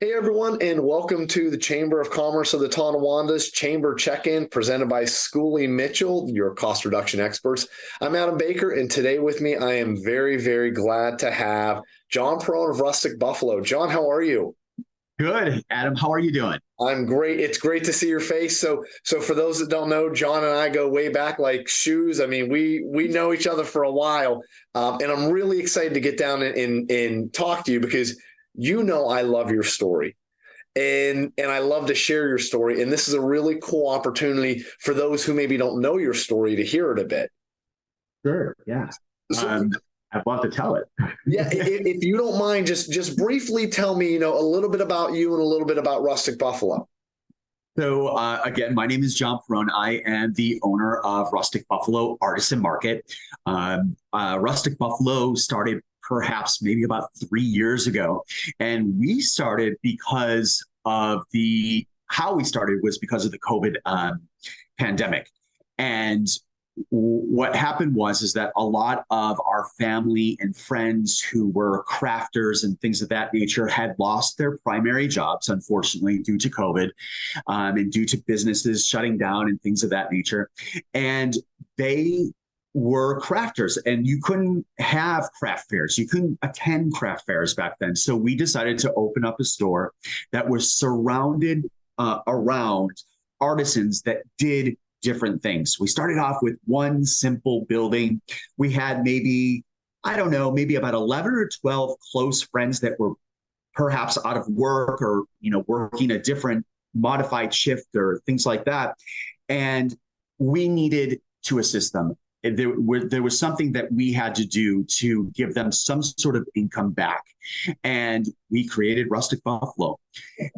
Hey everyone, and welcome to the Chamber of Commerce of the Tonawandas Chamber Check-In presented by Schooley Mitchell, your cost reduction experts. I'm Adam Baker, and today with me, I am very, very glad to have John Pirrone of Rustic Buffalo. John, how are you? Good, Adam. How are you doing? I'm great. It's great to see your face. So for those that don't know, John and I go way back like shoes. I mean, we know each other for a while, and I'm really excited to get down and talk to you because I love your story. And I love to share your story. And this is a really cool opportunity for those who maybe don't know your story to hear it a bit. Sure. Yeah. So, I'd love to tell it. yeah, if you don't mind, just briefly tell me, a little bit about you and a little bit about Rustic Buffalo. So again, my name is John Pirrone. I am the owner of Rustic Buffalo Artisan Market. Rustic Buffalo started perhaps maybe about 3 years ago, and we started because of how we started was because of the COVID pandemic. And what happened was that a lot of our family and friends who were crafters and things of that nature had lost their primary jobs, unfortunately, due to COVID, and due to businesses shutting down and things of that nature. And they were crafters, and you couldn't have craft fairs. You couldn't attend craft fairs back then. So we decided to open up a store that was surrounded around artisans that did different things. We started off with one simple building. We had maybe about 11 or 12 close friends that were perhaps out of work or, working a different modified shift or things like that. And we needed to assist them. There was something that we had to do to give them some sort of income back. And we created Rustic Buffalo.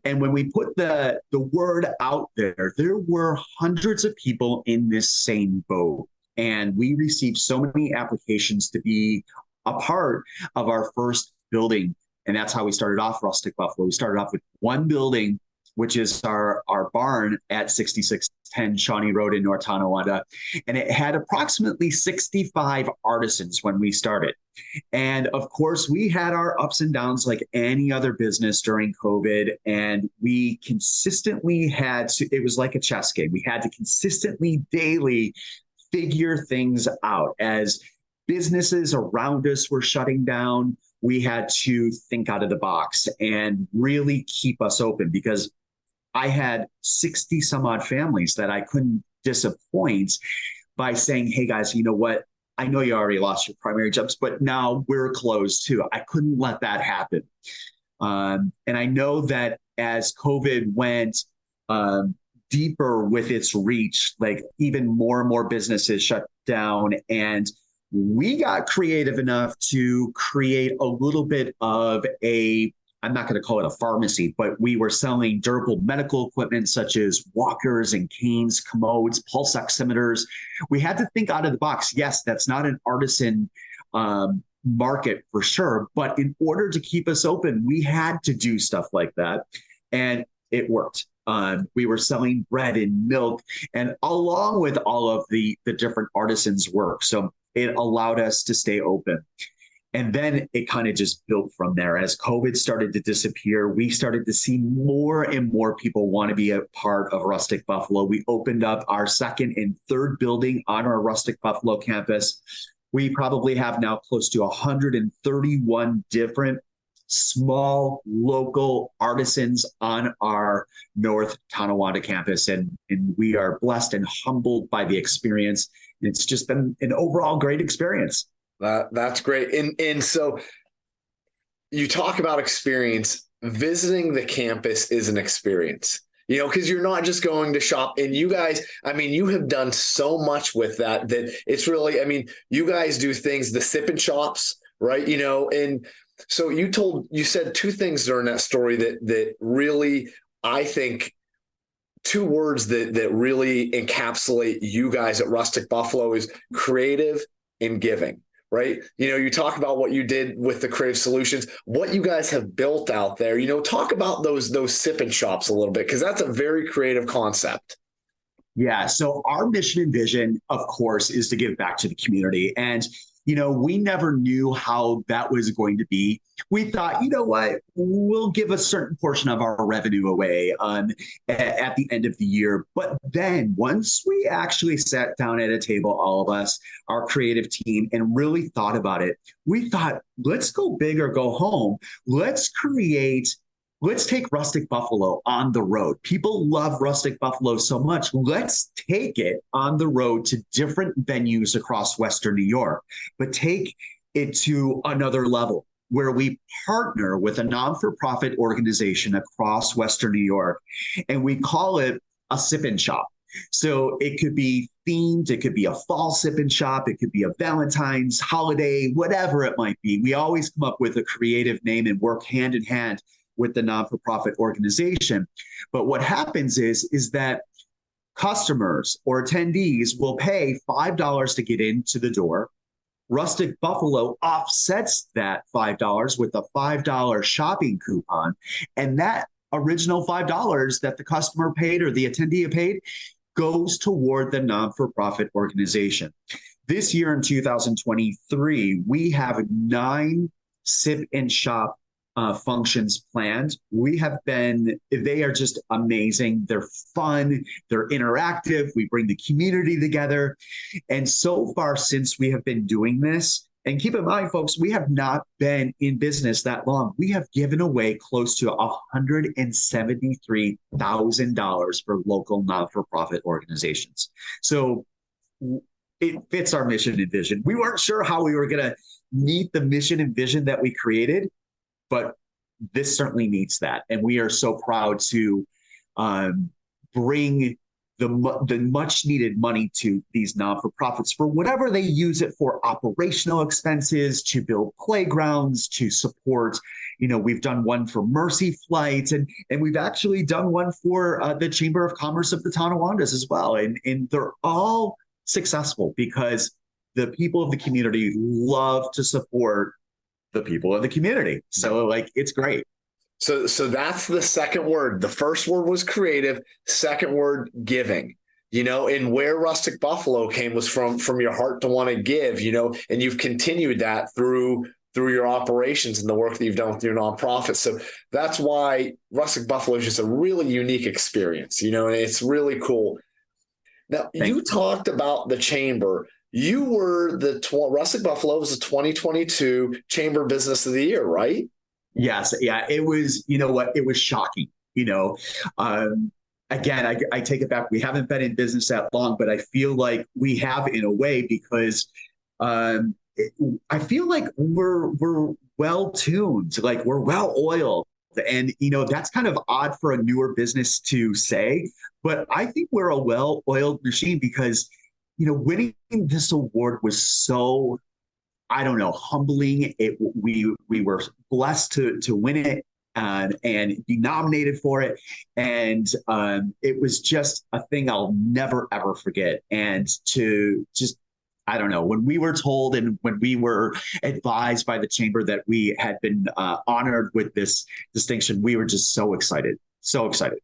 And when we put the word out there were hundreds of people in this same boat. And we received so many applications to be a part of our first building. And that's how we started off Rustic Buffalo. We started off with one building, which is our barn at 6610 Shawnee Road in North Tonawanda. And it had approximately 65 artisans when we started. And of course, we had our ups and downs like any other business during COVID. And we consistently it was like a chess game. We had to consistently, daily figure things out. As businesses around us were shutting down, we had to think out of the box and really keep us open, because I had 60 some odd families that I couldn't disappoint by saying, hey guys, you know what? I know you already lost your primary jobs, but now we're closed too. I couldn't let that happen. And I know that as COVID went deeper with its reach, like even more and more businesses shut down, and we got creative enough to create a little bit of I'm not going to call it a pharmacy, but we were selling durable medical equipment such as walkers and canes, commodes, pulse oximeters. We had to think out of the box. Yes, that's not an artisan market for sure, but in order to keep us open, we had to do stuff like that. And it worked. We were selling bread and milk, and along with all of the different artisans' work. So it allowed us to stay open. And then it kind of just built from there. As COVID started to disappear, we started to see more and more people want to be a part of Rustic Buffalo. We opened up our second and third building on our Rustic Buffalo campus. We probably have now close to 131 different small local artisans on our North Tonawanda campus. And we are blessed and humbled by the experience. It's just been an overall great experience. That's great. And so you talk about experience. Visiting the campus is an experience, because you're not just going to shop. And you guys, you have done so much with that it's really, you guys do things, the sip and shops, right? And so you said two things during that story that really, I think, two words that really encapsulate you guys at Rustic Buffalo is creative and giving. Right. You talk about what you did with the creative solutions, what you guys have built out there, talk about those sip and shops a little bit, because that's a very creative concept. Yeah. So our mission and vision, of course, is to give back to the community. And we never knew how that was going to be. We thought, you know what, we'll give a certain portion of our revenue away at the end of the year. But then once we actually sat down at a table, all of us, our creative team, and really thought about it, we thought, let's go big or go home. Let's take Rustic Buffalo on the road. People love Rustic Buffalo so much. Let's take it on the road to different venues across Western New York, but take it to another level where we partner with a non-for-profit organization across Western New York, and we call it a sip-in shop. So it could be themed, it could be a fall sip-in shop, it could be a Valentine's holiday, whatever it might be. We always come up with a creative name and work hand in hand with the non-for-profit organization. But what happens is that customers or attendees will pay $5 to get into the door. Rustic Buffalo offsets that $5 with a $5 shopping coupon. And that original $5 that the customer paid or the attendee paid goes toward the non-for-profit organization. This year in 2023, we have 9 sip and shop functions planned. They are just amazing. They're fun, they're interactive. We bring the community together. And so far, since we have been doing this, and keep in mind, folks, we have not been in business that long. We have given away close to $173,000 for local non-for-profit organizations. So it fits our mission and vision. We weren't sure how we were going to meet the mission and vision that we created, but this certainly meets that. And we are so proud to bring the much needed money to these non-for-profits for whatever they use it for: operational expenses, to build playgrounds, to support. We've done one for Mercy Flights, and we've actually done one for the Chamber of Commerce of the Tonawondas as well. And they're all successful because the people of the community love to support the people of the community. So it's great. So that's the second word. The first word was creative. Second word, giving. And where Rustic Buffalo came was from your heart to want to give. And you've continued that through your operations and the work that you've done with your nonprofit. So that's why Rustic Buffalo is just a really unique experience. And it's really cool. Now, you talked about the chamber. You were Rustic Buffalo was the 2022 Chamber Business of the Year, right? Yes. Yeah. It was, it was shocking. Again, I take it back. We haven't been in business that long, but I feel like we have in a way because I feel like we're well tuned, like we're well oiled. And, that's kind of odd for a newer business to say, but I think we're a well oiled machine because winning this award was so, humbling. We were blessed to win it and be nominated for it. And it was just a thing I'll never, ever forget. And to just, when we were told and when we were advised by the chamber that we had been honored with this distinction, we were just so excited, so excited.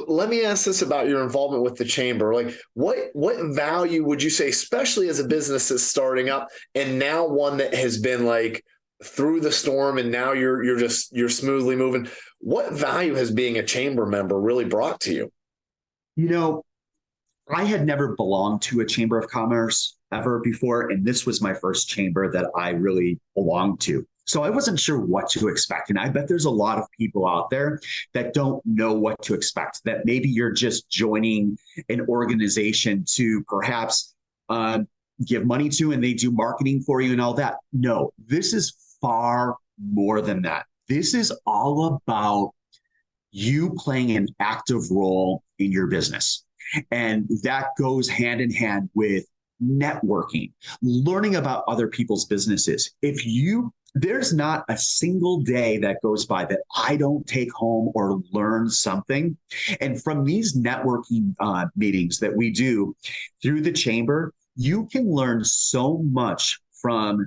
Let me ask this about your involvement with the chamber. What value would you say, especially as a business that's starting up and now one that has been through the storm and now you're smoothly moving? What value has being a chamber member really brought to you? I had never belonged to a chamber of commerce ever before, and this was my first chamber that I really belonged to. So I wasn't sure what to expect. And I bet there's a lot of people out there that don't know what to expect, that maybe you're just joining an organization to perhaps give money to, and they do marketing for you and all that. No, this is far more than that. This is all about you playing an active role in your business. And that goes hand in hand with networking, learning about other people's businesses. There's not a single day that goes by that I don't take home or learn something. And from these networking meetings that we do through the chamber, you can learn so much from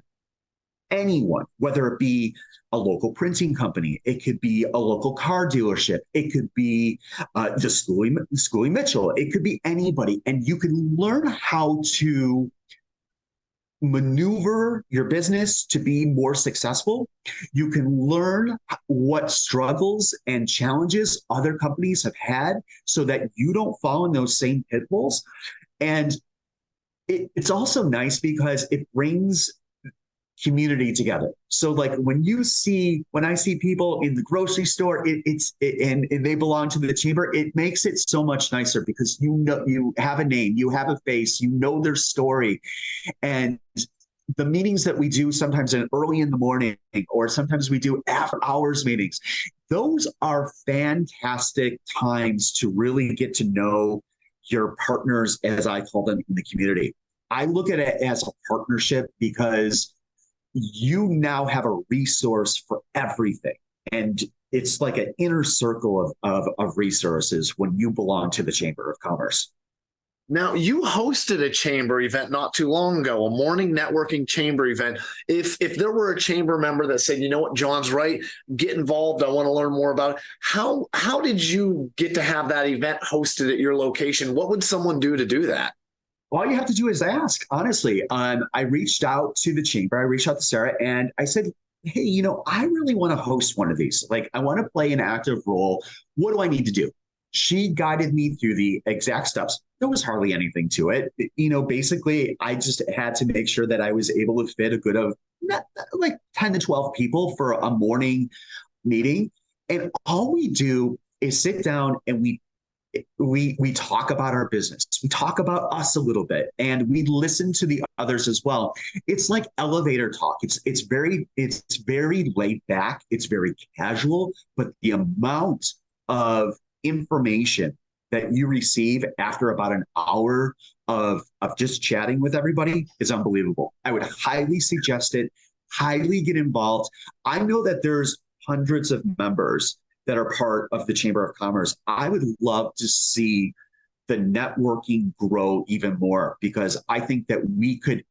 anyone, whether it be a local printing company, it could be a local car dealership, it could be the Schooley Mitchell, it could be anybody. And you can learn how to maneuver your business to be more successful. You can learn what struggles and challenges other companies have had so that you don't fall in those same pitfalls. And it's also nice because it brings community together. So like when I see people in the grocery store, and they belong to the chamber, it makes it so much nicer because you have a name, you have a face, you know their story. And the meetings that we do sometimes early in the morning, or sometimes we do after hours meetings, those are fantastic times to really get to know your partners, as I call them, in the community. I look at it as a partnership because you now have a resource for everything. And it's like an inner circle of resources when you belong to the Chamber of Commerce. Now, you hosted a chamber event not too long ago, a morning networking chamber event. If there were a chamber member that said, you know what, John's right, get involved, I want to learn more about it. How did you get to have that event hosted at your location? What would someone do to do that? All you have to do is ask, honestly. I reached out to the chamber, I reached out to Sarah, and I said, hey, I really want to host one of these. Like, I want to play an active role. What do I need to do? She guided me through the exact steps. There was hardly anything to it. Basically, I just had to make sure that I was able to fit a good of like 10 to 12 people for a morning meeting. And all we do is sit down and we talk about our business. We talk about us a little bit, and we listen to the others as well. It's like elevator talk. It's very laid back. It's very casual, but the amount of information that you receive after about an hour of just chatting with everybody is unbelievable. I would highly suggest it, highly get involved. I know that there's hundreds of members that are part of the Chamber of Commerce. I would love to see the networking grow even more, because I think that we could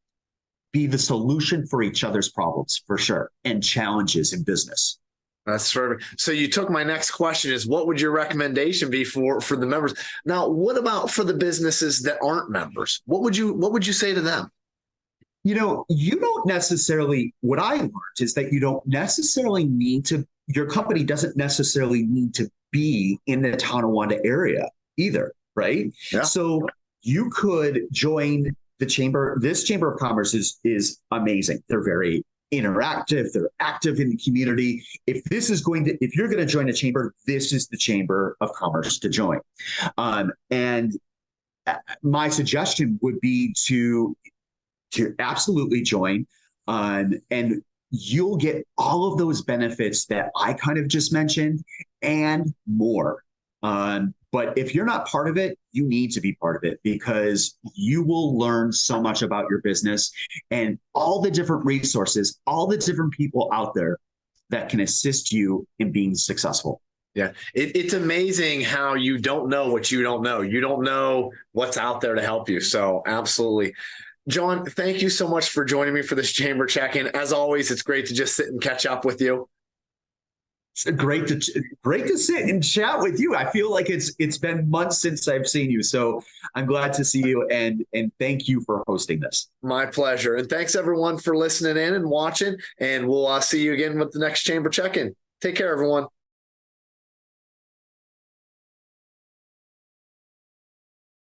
be the solution for each other's problems, for sure, and challenges in business. That's perfect. So you took my next question, is what would your recommendation be for the members? Now, what about for the businesses that aren't members? What would you say to them? You don't necessarily, what I learned is that you don't necessarily need to, your company doesn't necessarily need to be in the Tonawanda area either, right? Yeah. So you could join the chamber. This Chamber of Commerce is amazing. They're very interactive. They're active in the community. If you're going to join a chamber, this is the Chamber of Commerce to join. And my suggestion would be to absolutely join, and you'll get all of those benefits that I kind of just mentioned and more. But if you're not part of it, you need to be part of it, because you will learn so much about your business and all the different resources, all the different people out there that can assist you in being successful. Yeah, it's amazing how you don't know what you don't know. You don't know what's out there to help you. So absolutely. John, thank you so much for joining me for this chamber check-in. As always, it's great to just sit and catch up with you. It's great to sit and chat with you. I feel like it's been months since I've seen you, so I'm glad to see you, and thank you for hosting this. My pleasure. And thanks everyone for listening in and watching, and we'll see you again with the next chamber check-in. Take care, everyone.